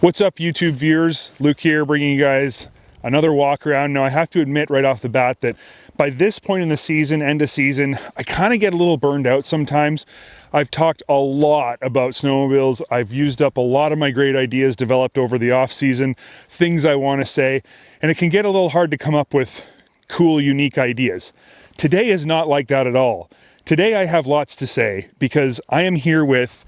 What's up, YouTube viewers? Luke here, bringing you guys another walk around. Now, I have to admit right off the bat that by this point in the season, end of season, I kind of get a little burned out sometimes. I've talked a lot about snowmobiles. I've used up a lot of my great ideas developed over the off season, things I want to say, and it can get a little hard to come up with cool, unique ideas. Today is not like that at all. Today I have lots to say because I am here with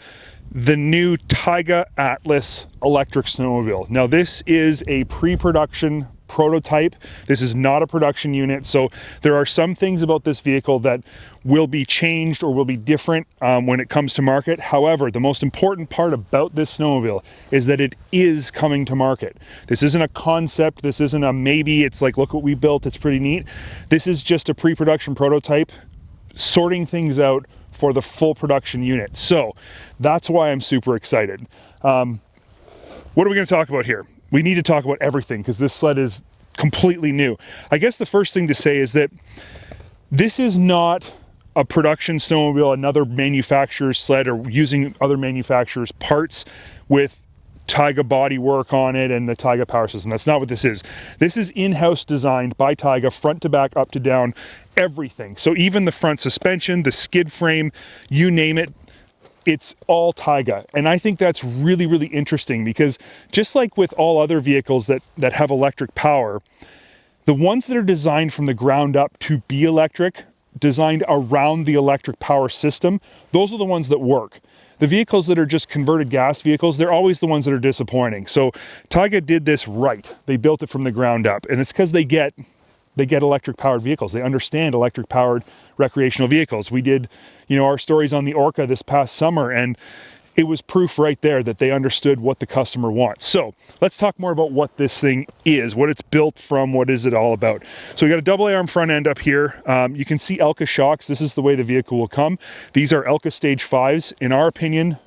the new Taiga Atlas electric snowmobile. Now, this is a pre-production prototype. This is not a production unit, so there are some things about this vehicle that will be changed or will be different when it comes to market. However, the most important part about this snowmobile is that it is coming to market. This isn't a concept. This isn't a maybe. It's like, look what we built. It's pretty neat. This is just a pre-production prototype, sorting things out for the full production unit. So that's why I'm super excited. What are we going to talk about here? We need to talk about everything because this sled is completely new. I guess the first thing to say is that this is not a production snowmobile, another manufacturer's sled, or using other manufacturers' parts with Taiga bodywork on it and the Taiga power system. That's not what this is. This is in-house designed by Taiga, front to back, up to down, everything. So even the front suspension, the skid frame, you name it, it's all Taiga. And I think that's really, really interesting because just like with all other vehicles that have electric power, the ones that are designed from the ground up to be electric, designed around the electric power system, those are the ones that work. The vehicles that are just converted gas vehicles, they're always the ones that are disappointing. So Taiga did this right. They built it from the ground up, and it's because they get electric powered vehicles. They understand electric powered recreational vehicles. We did, our stories on the Orca this past summer, and it was proof right there that they understood what the customer wants. So let's talk more about what this thing is, what it's built from, what is it all about. So we got a double A-arm front end up here. You can see Elka shocks. This is the way the vehicle will come. These are Elka Stage 5s, in our opinion,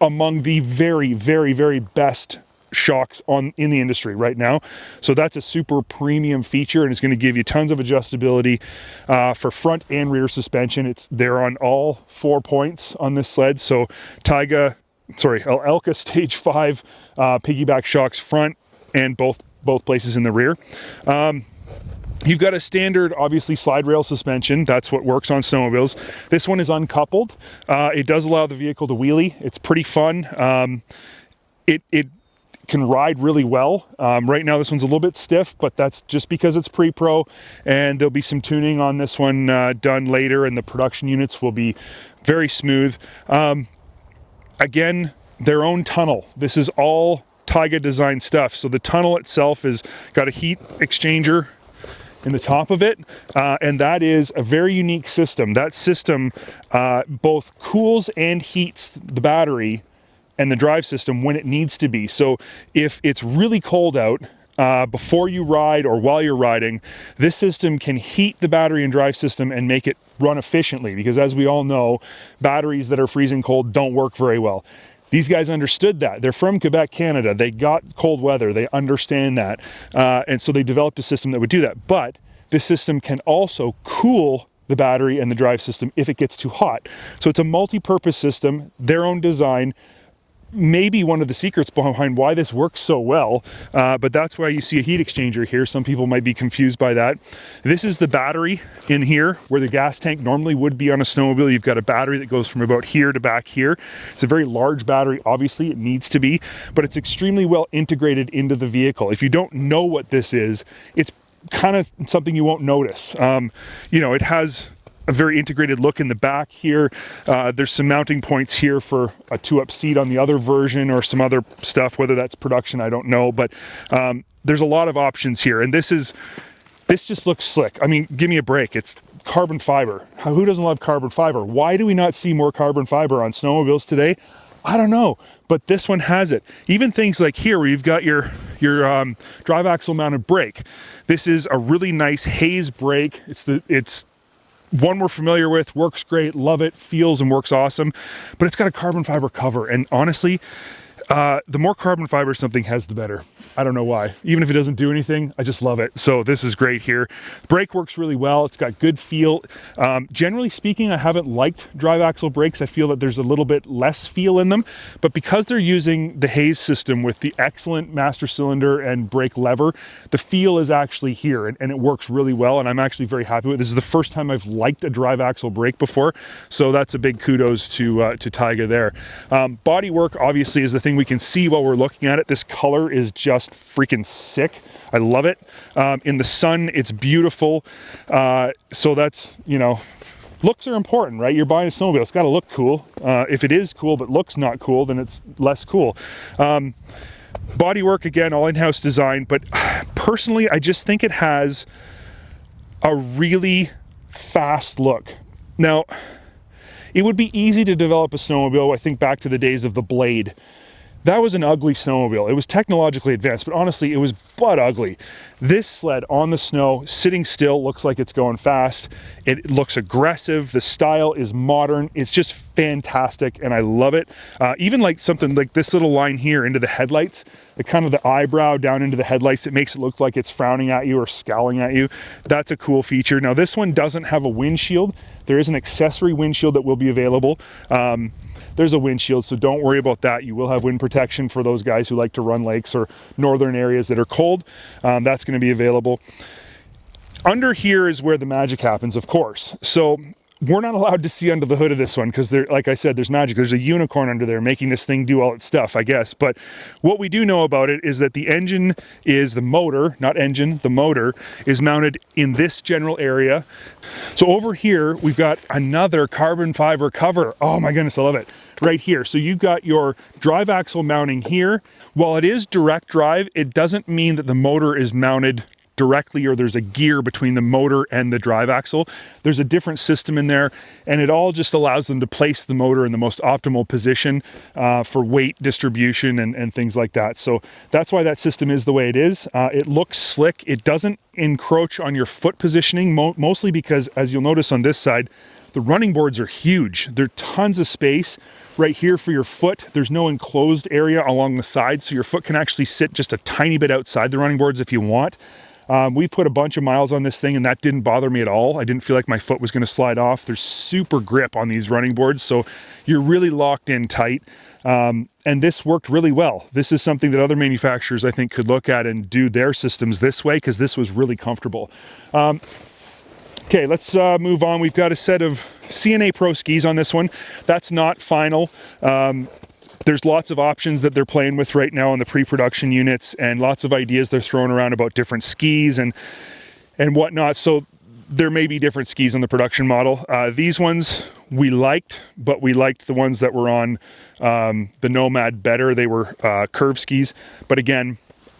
among the very, very, very best shocks in the industry right now. So that's a super premium feature, and it's going to give you tons of adjustability for front and rear suspension. They're on all 4 points on this sled. So Elka Stage 5 piggyback shocks front and both places in the rear. You've got a standard, obviously, slide rail suspension. That's what works on snowmobiles. This one is uncoupled. It does allow the vehicle to wheelie. It's pretty fun. It can ride really well. Right now this one's a little bit stiff, but that's just because it's pre-pro, and there'll be some tuning on this one done later, and the production units will be very smooth. Again, their own tunnel. This is all Taiga design stuff. So the tunnel itself has got a heat exchanger in the top of it, and that is a very unique system. That system both cools and heats the battery and the drive system when it needs to be. So if it's really cold out before you ride or while you're riding, this system can heat the battery and drive system and make it run efficiently, because as we all know, batteries that are freezing cold don't work very well. These guys understood that. They're from Quebec, Canada. They got cold weather. They understand that. And so they developed a system that would do that. But this system can also cool the battery and the drive system if it gets too hot. So it's a multi-purpose system, their own design. Maybe one of the secrets behind why this works so well, but that's why you see a heat exchanger here. Some people might be confused by that. This is the battery in here where the gas tank normally would be on a snowmobile. You've got a battery that goes from about here to back here. It's a very large battery, obviously it needs to be, but it's extremely well integrated into the vehicle. If you don't know what this is, it's kind of something you won't notice. It has a very integrated look in the back here. There's some mounting points here for a 2-up seat on the other version, or some other stuff, whether that's production, I don't know, but there's a lot of options here, and this just looks slick. I mean, give me a break. It's carbon fiber. Who doesn't love carbon fiber? Why do we not see more carbon fiber on snowmobiles today? I don't know, but this one has it. Even things like here where you've got your drive axle mounted brake. This is a really nice haze brake. It's one we're familiar with, works great, love it, feels and works awesome, but it's got a carbon fiber cover. And honestly, The more carbon fiber something has, the better. I don't know why. Even if it doesn't do anything, I just love it. So this is great here. Brake works really well. It's got good feel. Generally speaking, I haven't liked drive axle brakes. I feel that there's a little bit less feel in them, but because they're using the Hayes system with the excellent master cylinder and brake lever, the feel is actually here, and it works really well, and I'm actually very happy with it. This is the first time I've liked a drive axle brake before, so that's a big kudos to Taiga there. Bodywork obviously is the thing we can see while we're looking at it. This color is just freaking sick. I love it. In the sun, it's beautiful. So that's, you know, looks are important, right? You're buying a snowmobile, it's got to look cool. If it is cool but looks not cool, then it's less cool. Bodywork, again, all in-house design, but personally, I just think it has a really fast look. Now, it would be easy to develop a snowmobile. I think back to the days of the Blade. That was an ugly snowmobile. It was technologically advanced, but honestly, it was butt ugly. This sled on the snow, sitting still, looks like it's going fast. It looks aggressive. The style is modern. It's just fantastic, and I love it. Even like something like this little line here into the headlights, the kind of the eyebrow down into the headlights, it makes it look like it's frowning at you or scowling at you. That's a cool feature. Now, this one doesn't have a windshield. There is an accessory windshield that will be available. There's a windshield, so don't worry about that. You will have wind protection for those guys who like to run lakes or northern areas that are cold. That's going to be available. Under here is where the magic happens, of course. So we're not allowed to see under the hood of this one because, like I said, there's magic. There's a unicorn under there making this thing do all its stuff, I guess. But what we do know about it is that the engine is the motor, not engine, the motor is mounted in this general area. So over here, we've got another carbon fiber cover. Oh my goodness, I love it. Right here. So you've got your drive axle mounting here. While it is direct drive, it doesn't mean that the motor is mounted directly or there's a gear between the motor and the drive axle. There's a different system in there, and it all just allows them to place the motor in the most optimal position for weight distribution and things like that. So that's why that system is the way it is. It looks slick. It doesn't encroach on your foot positioning, mostly because, as you'll notice on this side, the running boards are huge. There's tons of space right here for your foot. There's no enclosed area along the side, so your foot can actually sit just a tiny bit outside the running boards if you want. We put a bunch of miles on this thing, and that didn't bother me at all. I didn't feel like my foot was going to slide off. There's super grip on these running boards, so you're really locked in tight. And this worked really well. This is something that other manufacturers, I think, could look at and do their systems this way, because this was really comfortable. Okay, let's move on. We've got a set of CNA Pro skis on this one. That's not final. There's lots of options that they're playing with right now on the pre-production units, and lots of ideas they're throwing around about different skis and whatnot. So there may be different skis on the production model. These ones we liked, but we liked the ones that were on the Nomad better. They were curved skis. But again,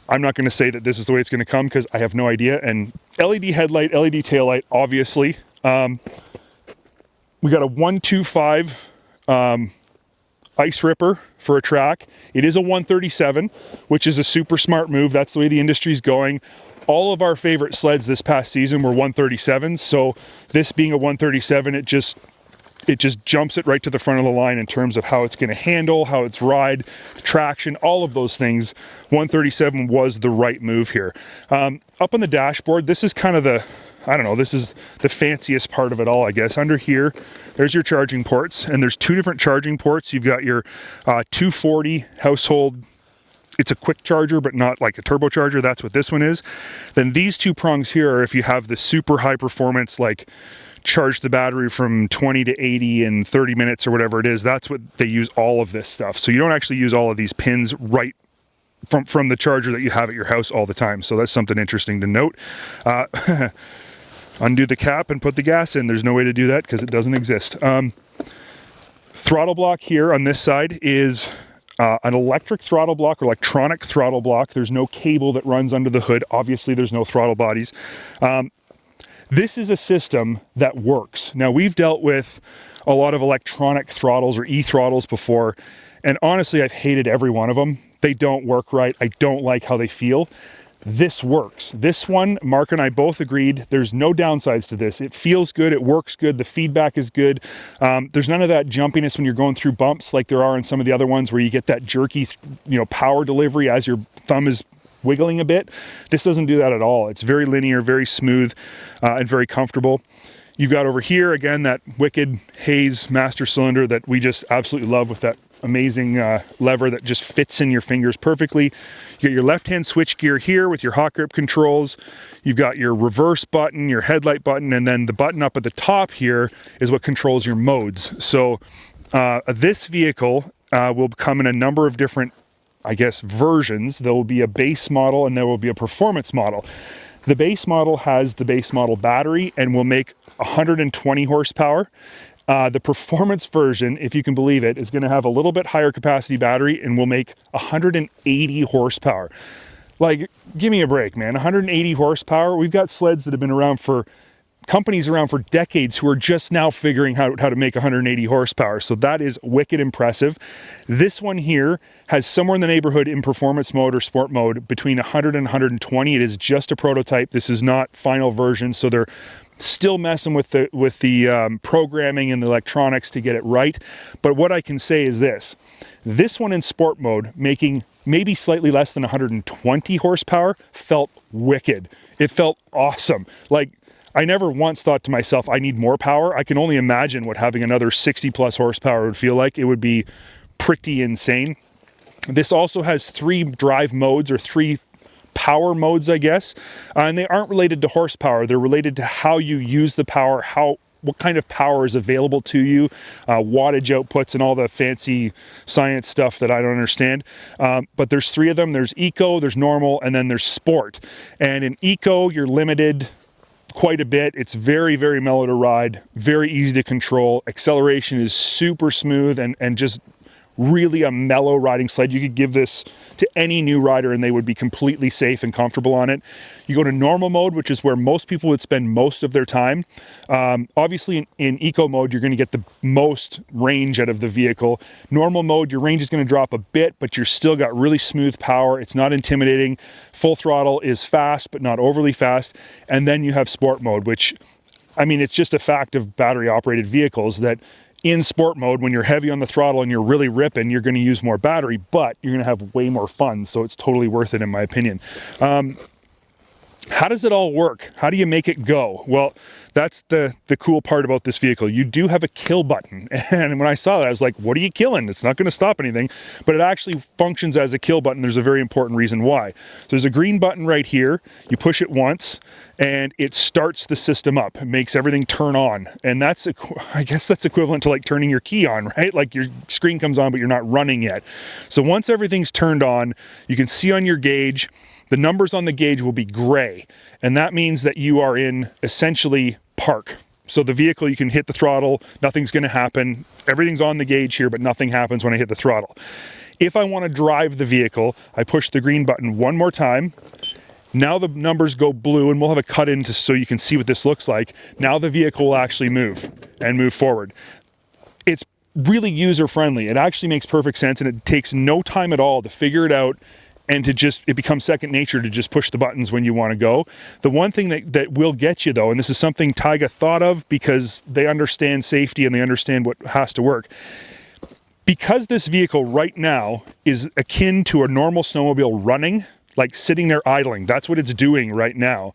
I'm not going to say that this is the way it's going to come because I have no idea. And LED headlight, LED taillight, obviously. We got a 125 ice ripper for a track. It is a 137, which is a super smart move. That's the way the industry's going. All of our favorite sleds this past season were 137s. So this being a 137, it just jumps it right to the front of the line in terms of how it's going to handle, how it's ride, traction, all of those things. 137 was the right move here. Up on the dashboard, this is kind of the, I don't know, this is the fanciest part of it all, I guess. Under here, there's your charging ports, and there's two different charging ports. You've got your 240 household. It's a quick charger, but not like a turbocharger. That's what this one is. Then these two prongs here are if you have the super high performance, like charge the battery from 20 to 80 in 30 minutes or whatever it is. That's what they use all of this stuff. So you don't actually use all of these pins right from the charger that you have at your house all the time. So that's something interesting to note. Undo the cap and put the gas in. There's no way to do that because it doesn't exist. Throttle block here on this side is an electric throttle block or electronic throttle block. There's no cable that runs under the hood. Obviously, there's no throttle bodies. This is a system that works. Now, we've dealt with a lot of electronic throttles or e-throttles before, and honestly, I've hated every one of them. They don't work right. I don't like how they feel. this works. This one, Mark and I both agreed, there's no downsides to this. It feels good, it works good, the feedback is good. There's none of that jumpiness when you're going through bumps like there are in some of the other ones where you get that jerky, power delivery as your thumb is wiggling a bit. This doesn't do that at all. It's very linear, very smooth, and very comfortable. You've got over here, again, that wicked Hayes master cylinder that we just absolutely love with that amazing lever that just fits in your fingers perfectly. You got your left-hand switch gear here with your hot grip controls. You've got your reverse button, your headlight button, and then the button up at the top here is what controls your modes. So this vehicle will come in a number of different, versions. There will be a base model and there will be a performance model. The base model has the base model battery and will make 120 horsepower. The performance version, if you can believe it, is going to have a little bit higher capacity battery and will make 180 horsepower. Like, give me a break, man. 180 horsepower. We've got sleds that have been around for companies around for decades who are just now figuring out how to make 180 horsepower. So that is wicked impressive. This one here has somewhere in the neighborhood in performance mode or sport mode between 100 and 120. It is just a prototype. This is not final version. So they're still messing with the programming and the electronics to get it right. But what I can say is this one in sport mode, making maybe slightly less than 120 horsepower, felt wicked. It felt awesome. Like, I never once thought to myself, I need more power. I can only imagine what having another 60 plus horsepower would feel like. It would be pretty insane. This also has 3 drive modes, or 3 power modes, I guess. And they aren't related to horsepower. They're related to how you use the power, what kind of power is available to you, wattage outputs, and all the fancy science stuff that I don't understand. But there's 3 of them. There's eco, there's normal, and then there's sport. And in eco, you're limited quite a bit. It's very, very mellow to ride, very easy to control. Acceleration is super smooth and just really a mellow riding sled. You could give this to any new rider and they would be completely safe and comfortable on it. You go to normal mode, which is where most people would spend most of their time. Obviously in eco mode, you're going to get the most range out of the vehicle. Normal mode, your range is going to drop a bit, but you're still got really smooth power. It's not intimidating. Full throttle is fast, but not overly fast. And then you have sport mode, which, it's just a fact of battery operated vehicles that in sport mode, when you're heavy on the throttle and you're really ripping, you're going to use more battery, but you're going to have way more fun. So it's totally worth it, in my opinion. How does it all work? How do you make it go? Well, that's the cool part about this vehicle. You do have a kill button. And when I saw that, I was like, what are you killing? It's not going to stop anything. But it actually functions as a kill button. There's a very important reason why. So there's a green button right here. You push it once and it starts the system up. It makes everything turn on. And that's, I guess that's equivalent to like turning your key on, right? Like your screen comes on, but you're not running yet. So once everything's turned on, you can see on your gauge, the numbers on the gauge will be gray, and that means that you are in essentially park. So the vehicle, you can hit the throttle, nothing's going to happen. Everything's on the gauge here, but nothing happens when I hit the throttle. If I want to drive the vehicle, I push the green button one more time. Now the numbers go blue, and we'll have a cut in so you can see what this looks like. Now the vehicle will actually move and move forward. It's really user-friendly. It actually makes perfect sense, and it takes no time at all to figure it out and it becomes second nature to just push the buttons when you want to go. The one thing that will get you though, and this is something Taiga thought of because they understand safety and they understand what has to work. Because this vehicle right now is akin to a normal snowmobile running, like sitting there idling, that's what it's doing right now.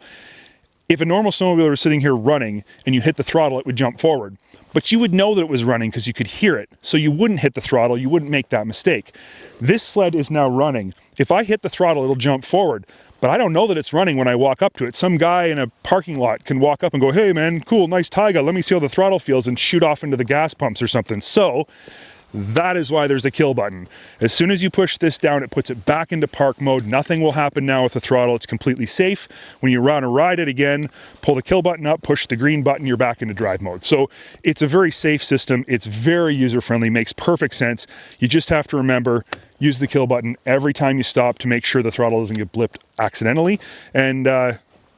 If a normal snowmobile was sitting here running and you hit the throttle, it would jump forward. But you would know that it was running because you could hear it. So you wouldn't hit the throttle, you wouldn't make that mistake. This sled is now running. If I hit the throttle, it'll jump forward. But I don't know that it's running when I walk up to it. Some guy in a parking lot can walk up and go, hey man, cool, nice Taiga, let me see how the throttle feels, and shoot off into the gas pumps or something. So that is why there's a kill button. As soon as you push this down, it puts it back into park mode. Nothing will happen now with the throttle. It's completely safe. When you want to ride it again, pull the kill button up, push the green button, you're back into drive mode. So it's a very safe system. It's very user-friendly, makes perfect sense. You just have to remember, use the kill button every time you stop to make sure the throttle doesn't get blipped accidentally. And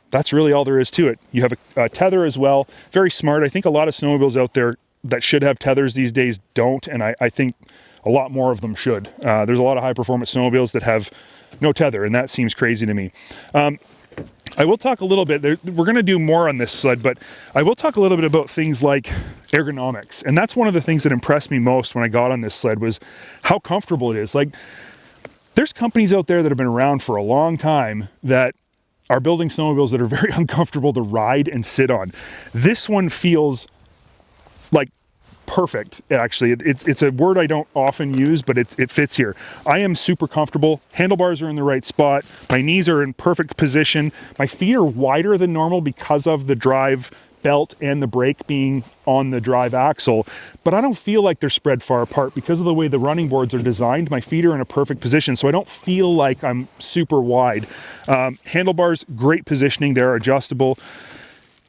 that's really all there is to it. You have a tether as well. Very smart. I think a lot of snowmobiles out there that should have tethers these days don't, and I think a lot more of them should. There's a lot of high performance snowmobiles that have no tether, and that seems crazy to me. I will talk a little bit, we're going to do more on this sled, but I will talk a little bit about things like ergonomics. And that's one of the things that impressed me most when I got on this sled was how comfortable it is. Like, there's companies out there that have been around for a long time that are building snowmobiles that are very uncomfortable to ride and sit on. This one feels like perfect. Actually, it's a word I don't often use, but it fits here. I am super comfortable. Handlebars are in the right spot. My knees are in perfect position. My feet are wider than normal because of the drive belt and the brake being on the drive axle, but I don't feel like they're spread far apart because of the way the running boards are designed. My feet are in a perfect position, so I don't feel like I'm super wide. Handlebars, great positioning. They're adjustable.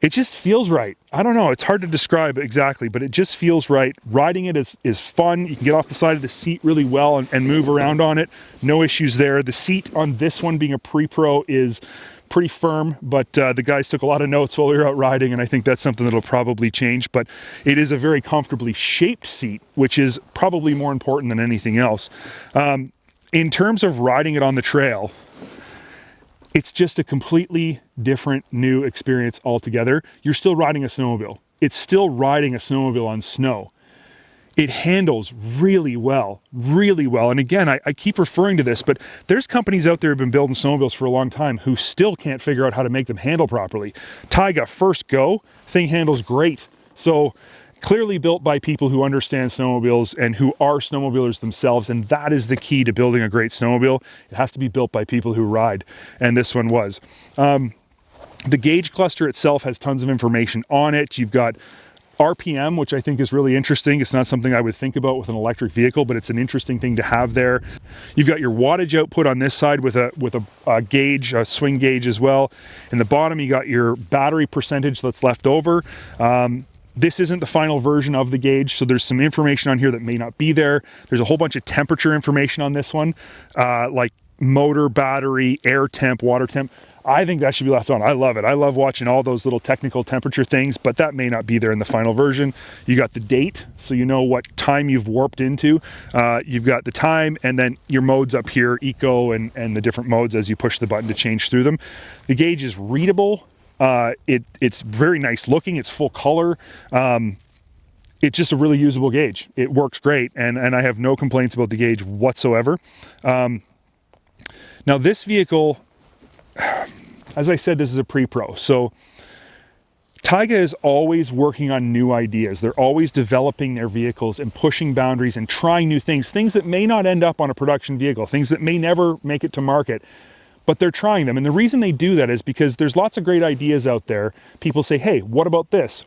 It just feels right. I don't know, it's hard to describe exactly, but it just feels right. Riding it is fun. You can get off the side of the seat really well and move around on it. No issues there. The seat on this one, being a pre-pro, is pretty firm, but the guys took a lot of notes while we were out riding, and I think that's something that'll probably change. But it is a very comfortably shaped seat, which is probably more important than anything else. In terms of riding it on the trail, it's just a completely different new experience altogether. You're still riding a snowmobile. It's still riding a snowmobile on snow. It handles really well, really well. And again, I keep referring to this, but there's companies out there who've been building snowmobiles for a long time who still can't figure out how to make them handle properly. Taiga, first go, thing handles great. So clearly built by people who understand snowmobiles and who are snowmobilers themselves, and that is the key to building a great snowmobile. It has to be built by people who ride, and this one was. The gauge cluster itself has tons of information on it. You've got RPM, which I think is really interesting. It's not something I would think about with an electric vehicle, but it's an interesting thing to have there. You've got your wattage output on this side with a gauge, a swing gauge as well. In the bottom, you got your battery percentage that's left over. This isn't the final version of the gauge, so there's some information on here that may not be there. There's a whole bunch of temperature information on this one, like motor, battery, air temp, water temp. I think that should be left on. I love it. I love watching all those little technical temperature things, but that may not be there in the final version. You got the date, so you know what time you've warped into. You've got the time, and then your modes up here, eco and the different modes as you push the button to change through them. The gauge is readable. It's very nice looking. It's full color. It's just a really usable gauge. It works great, and I have no complaints about the gauge whatsoever. Now this vehicle, as I said, this is a pre-pro. So Taiga is always working on new ideas. They're always developing their vehicles and pushing boundaries and trying new things that may not end up on a production vehicle, things that may never make it to market, but they're trying them. And the reason they do that is because there's lots of great ideas out there. People say, hey, what about this?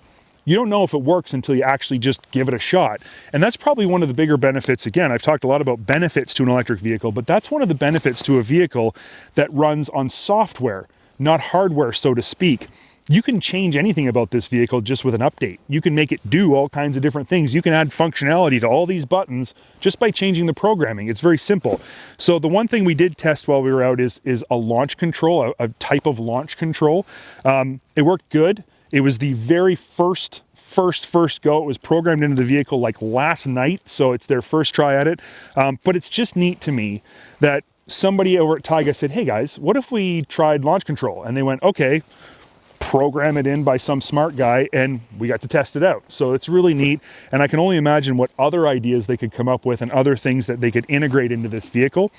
You don't know if it works until you actually just give it a shot. And that's probably one of the bigger benefits. Again, I've talked a lot about benefits to an electric vehicle, but that's one of the benefits to a vehicle that runs on software, not hardware, so to speak. You can change anything about this vehicle just with an update. You can make it do all kinds of different things. You can add functionality to all these buttons just by changing the programming. It's very simple. So the one thing we did test while we were out is a launch control, a type of launch control. It worked good. It was the very first go. It was programmed into the vehicle like last night, so it's their first try at it. But it's just neat to me that somebody over at Taiga said, hey guys, what if we tried launch control? And they went, okay, program it in by some smart guy, and we got to test it out. So it's really neat, and I can only imagine what other ideas they could come up with and other things that they could integrate into this vehicle.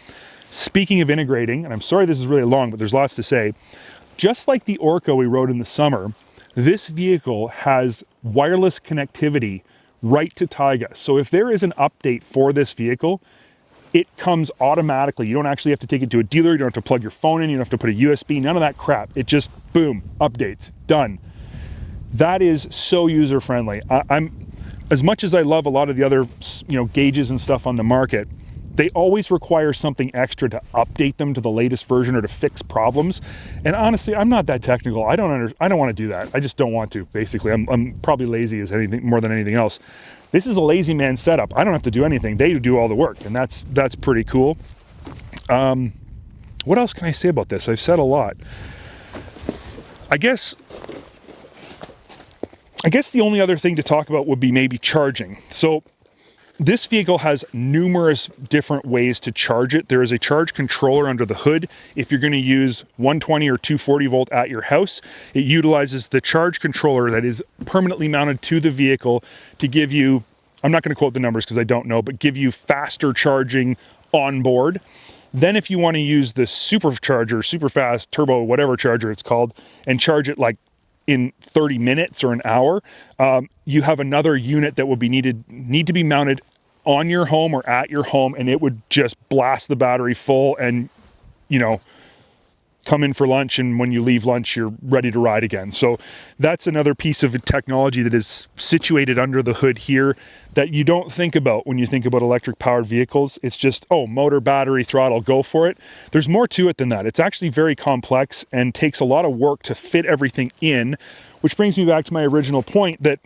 Speaking of integrating, and I'm sorry this is really long, but there's lots to say, just like the Orca we rode in the summer, this vehicle has wireless connectivity right to Taiga. So if there is an update for this vehicle, it comes automatically. You don't actually have to take it to a dealer. You don't have to plug your phone in. You don't have to put a USB, none of that crap. It just, boom, updates, done. That is so user-friendly. I'm, as much as I love a lot of the other, gauges and stuff on the market, they always require something extra to update them to the latest version or to fix problems. And honestly, I'm not that technical. I don't want to do that. I just don't want to, basically. I'm probably lazy as anything more than anything else. This is a lazy man setup. I don't have to do anything. They do all the work, and that's pretty cool. What else can I say about this? I've said a lot. I guess the only other thing to talk about would be maybe charging. So This vehicle has numerous different ways to charge it. There is a charge controller under the hood. If you're going to use 120 or 240 volt at your house, it utilizes the charge controller that is permanently mounted to the vehicle to give you, I'm not going to quote the numbers because I don't know, but give you faster charging on board. Then if you want to use the supercharger, super fast turbo, whatever charger it's called, and charge it like in 30 minutes or an hour, you have another unit that will be need to be mounted on your home or at your home, and it would just blast the battery full and, you know, come in for lunch, and when you leave lunch, you're ready to ride again. So that's another piece of technology that is situated under the hood here that you don't think about when you think about electric powered vehicles. It's just, oh, motor, battery, throttle, go for it. There's more to it than that. It's actually very complex and takes a lot of work to fit everything in, which brings me back to my original point that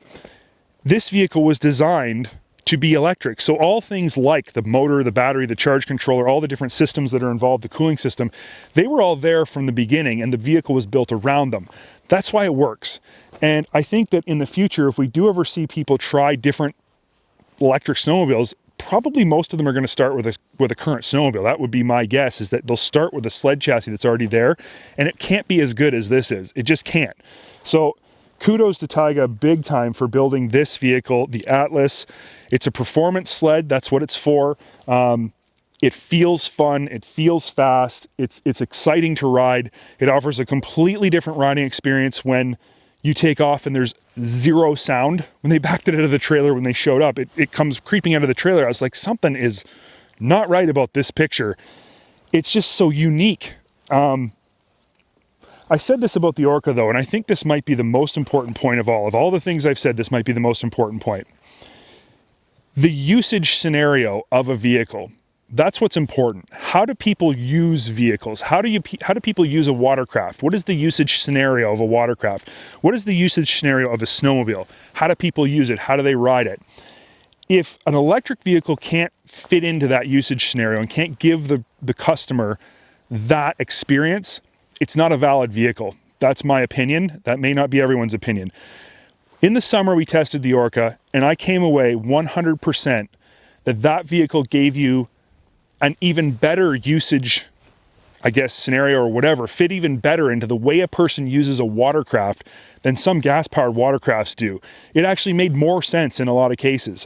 this vehicle was designed to be electric. So all things like the motor, the battery, the charge controller, all the different systems that are involved, the cooling system, they were all there from the beginning, and the vehicle was built around them. That's why it works. And I think that in the future, if we do ever see people try different electric snowmobiles, probably most of them are going to start with a current snowmobile. That would be my guess, is that they'll start with a sled chassis that's already there, and it can't be as good as this is. It just can't. So kudos to Taiga big time for building this vehicle, the Atlas. It's a performance sled. That's what it's for. It feels fun. It feels fast. It's exciting to ride. It offers a completely different riding experience when you take off and there's zero sound. When they backed it out of the trailer, when they showed up, it comes creeping out of the trailer. I was like, something is not right about this picture. It's just so unique. I said this about the Orca though, and I think this might be the most important point of all. Of all the things I've said, this might be the most important point. The usage scenario of a vehicle, that's what's important. How do people use vehicles? How do people use a watercraft? What is the usage scenario of a watercraft? What is the usage scenario of a snowmobile? How do people use it? How do they ride it? If an electric vehicle can't fit into that usage scenario and can't give the customer that experience, it's not a valid vehicle. That's my opinion. That may not be everyone's opinion. In the summer, we tested the Orca, and I came away 100% that vehicle gave you an even better usage, I guess, scenario or whatever, fit even better into the way a person uses a watercraft than some gas-powered watercrafts do. It actually made more sense in a lot of cases.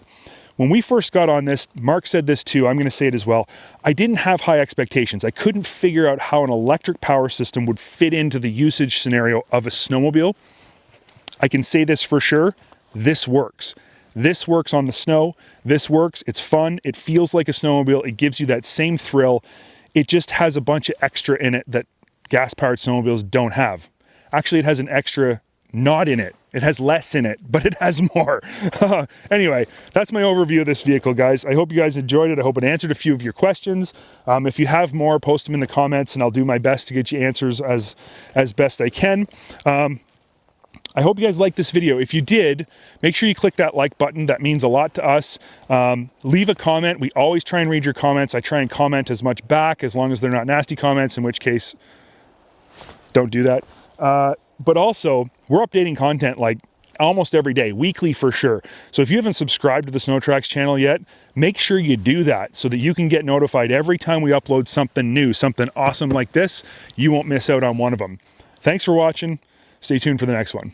When we first got on this, Mark said this too, I'm going to say it as well, I didn't have high expectations. I couldn't figure out how an electric power system would fit into the usage scenario of a snowmobile. I can say this for sure, this works. This works on the snow, this works, it's fun, it feels like a snowmobile, it gives you that same thrill. It just has a bunch of extra in it that gas-powered snowmobiles don't have. Actually, it has an extra not in it. It has less in it, but it has more. Anyway, that's my overview of this vehicle, guys. I hope you guys enjoyed it. I hope it answered a few of your questions. If you have more, post them in the comments and I'll do my best to get you answers as best I can. I hope you guys liked this video. If you did, make sure you click that like button. That means a lot to us. Leave a comment. We always try and read your comments. I try and comment as much back, as long as they're not nasty comments, in which case, don't do that. But also, we're updating content like almost every day, weekly for sure. So if you haven't subscribed to the SnowTrax channel yet, make sure you do that so that you can get notified every time we upload something new, something awesome like this. You won't miss out on one of them. Thanks for watching. Stay tuned for the next one.